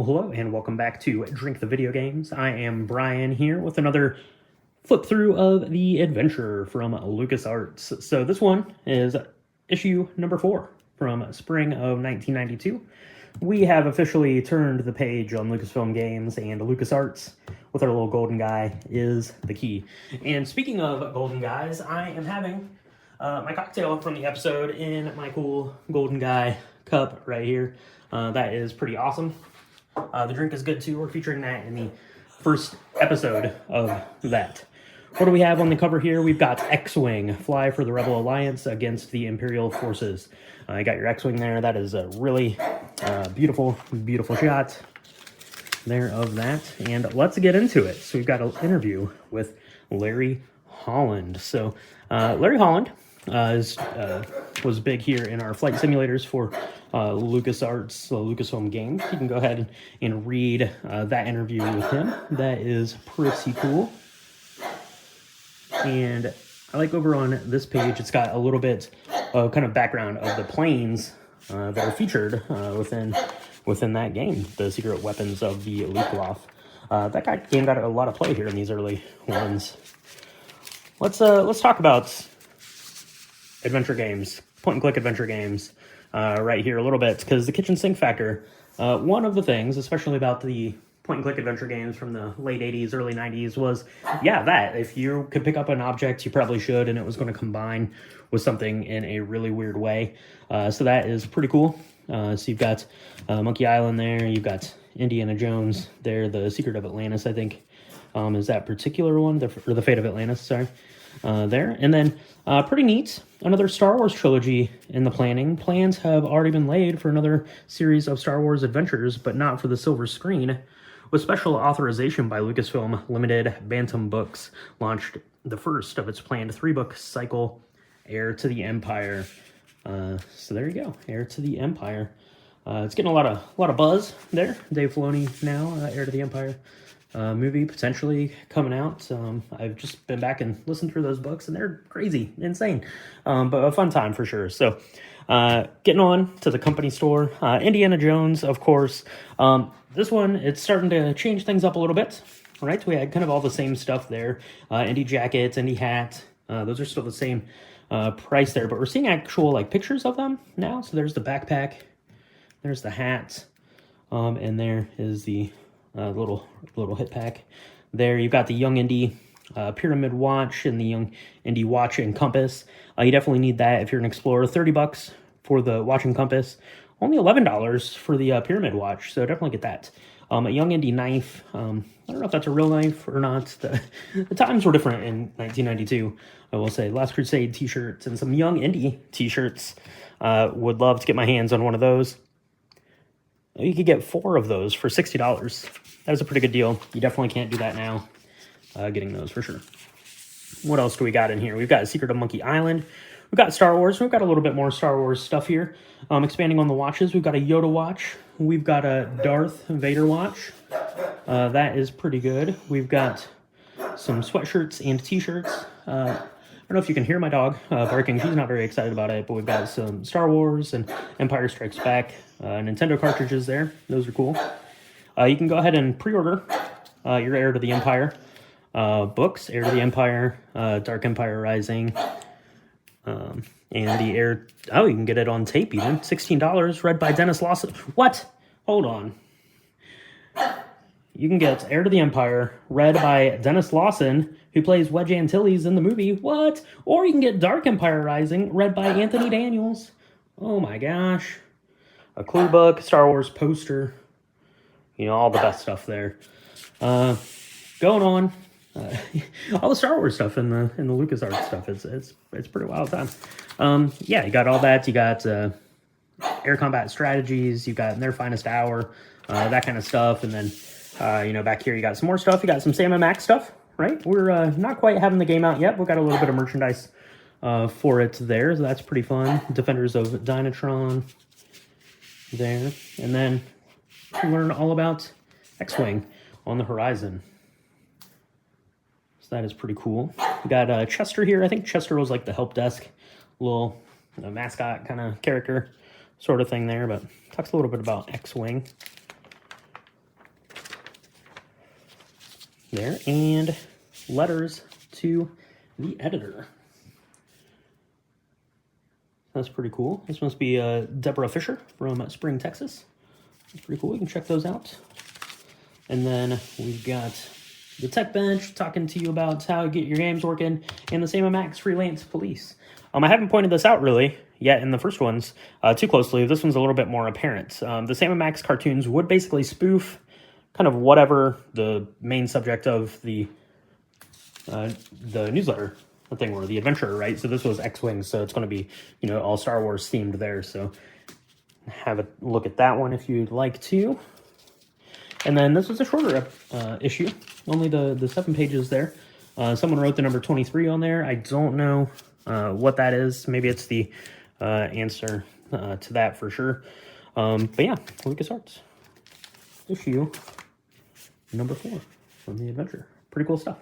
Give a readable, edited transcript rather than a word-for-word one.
Well, hello and welcome back to Drink the Video Games. I am Brian here with another flip through of The Adventure from LucasArts. So this one is issue number 4 from spring of 1992. We have officially turned the page on Lucasfilm games, and LucasArts with our little golden guy is the key. And speaking of golden guys, I am having my cocktail from the episode in my cool golden guy cup right here. That is pretty awesome. The drink is good too. We're featuring that in the first episode of that. What do we have on the cover here? We've got X-Wing, fly for the Rebel Alliance against the Imperial forces. You got your X-Wing there. That is a really beautiful shot there of that. And let's get into it. So we've got an interview with Larry Holland. So Larry Holland was big here in our flight simulators for LucasArts, Lucasfilm games. You can go ahead and read that interview with him. That is pretty cool. And I like over on this page, it's got a little bit of kind of background of the planes that are featured within that game, the secret weapons of the Luftwaffe. That game got a lot of play here in these early ones. Let's talk about adventure games, point-and-click adventure games, right here a little bit, because the kitchen sink factor, one of the things, especially about the point-and-click adventure games from the late 80s, early 90s, was, that if you could pick up an object, you probably should, and it was going to combine with something in a really weird way. So that is pretty cool. So you've got Monkey Island there, you've got Indiana Jones there, the Secret of Atlantis, I think, is that particular one, or the Fate of Atlantis, sorry. There. And then, pretty neat, another Star Wars trilogy in the planning. Plans have already been laid for another series of Star Wars adventures, but not for the silver screen. With special authorization by Lucasfilm, Limited Bantam Books launched the first of its planned 3-book cycle, Heir to the Empire. So there you go, Heir to the Empire. It's getting a lot of buzz there. Dave Filoni now, Heir to the Empire. Movie potentially coming out. I've just been back and listened through those books, and they're crazy, insane, but a fun time for sure. So getting on to the company store, Indiana Jones, of course. This one, it's starting to change things up a little bit, right? We had kind of all the same stuff there. Indy jackets, Indy hat, those are still the same price there, but we're seeing actual pictures of them now. So there's the backpack, there's the hat, and there is the little hip pack. There you've got the Young Indy Pyramid Watch and the Young Indy Watch and Compass. You definitely need that if you're an explorer. $30 for the watch and compass. Only $11 for the Pyramid Watch, so definitely get that. A Young Indy knife. I don't know if that's a real knife or not. The times were different in 1992, I will say. Last Crusade t-shirts and some Young Indy t-shirts. Would love to get my hands on one of those. You could get 4 of those for $60. That was a pretty good deal. You definitely can't do that now, getting those for sure. What else do we got in here? We've got Secret of Monkey Island. We've got Star Wars. We've got a little bit more Star Wars stuff here. Expanding on the watches, we've got a Yoda watch. We've got a Darth Vader watch. That is pretty good. We've got some sweatshirts and t-shirts. I don't know if you can hear my dog barking. She's not very excited about it, but we've got some Star Wars and Empire Strikes Back Nintendo cartridges there. Those are cool. You can go ahead and pre-order your Heir to the Empire books. Heir to the Empire, Dark Empire Rising, and the Heir... Oh, you can get it on tape even. $16, read by Dennis Lawson. What? Hold on. You can get Heir to the Empire, read by Dennis Lawson, who plays Wedge Antilles in the movie. What? Or you can get Dark Empire Rising, read by Anthony Daniels. Oh my gosh. A clue book, Star Wars poster. All the best stuff there. Going on. All the Star Wars stuff in the LucasArts stuff. It's pretty wild time. You got all that. You got air combat strategies. You got Their Finest Hour, that kind of stuff. And then, back here you got some more stuff. You got some Sam and Max stuff, right? We're not quite having the game out yet. We've got a little bit of merchandise for it there, so that's pretty fun. Defenders of Dynatron there. And then learn all about X-Wing on the horizon. So that is pretty cool. We got Chester here. I think Chester was like the help desk, little mascot kind of character sort of thing there, but talks a little bit about X-Wing. there, and letters to the editor. That's pretty cool. This must be Deborah Fisher from Spring, Texas. That's pretty cool. You can check those out. And then we've got the Tech Bench talking to you about how to get your games working, and the Sam & Max Freelance Police. I haven't pointed this out really yet in the first ones too closely. This one's a little bit more apparent. The Sam & Max cartoons would basically spoof kind of whatever the main subject of the newsletter thing were, the adventure, right? So this was X-Wing, so it's going to be, you know, all Star Wars themed there. So have a look at that one if you'd like to. And then this was a shorter issue, only the 7 pages there. Someone wrote the number 23 on there. I don't know what that is. Maybe it's the answer to that for sure. But yeah, LucasArts issue number 4 from the adventure. Pretty cool stuff.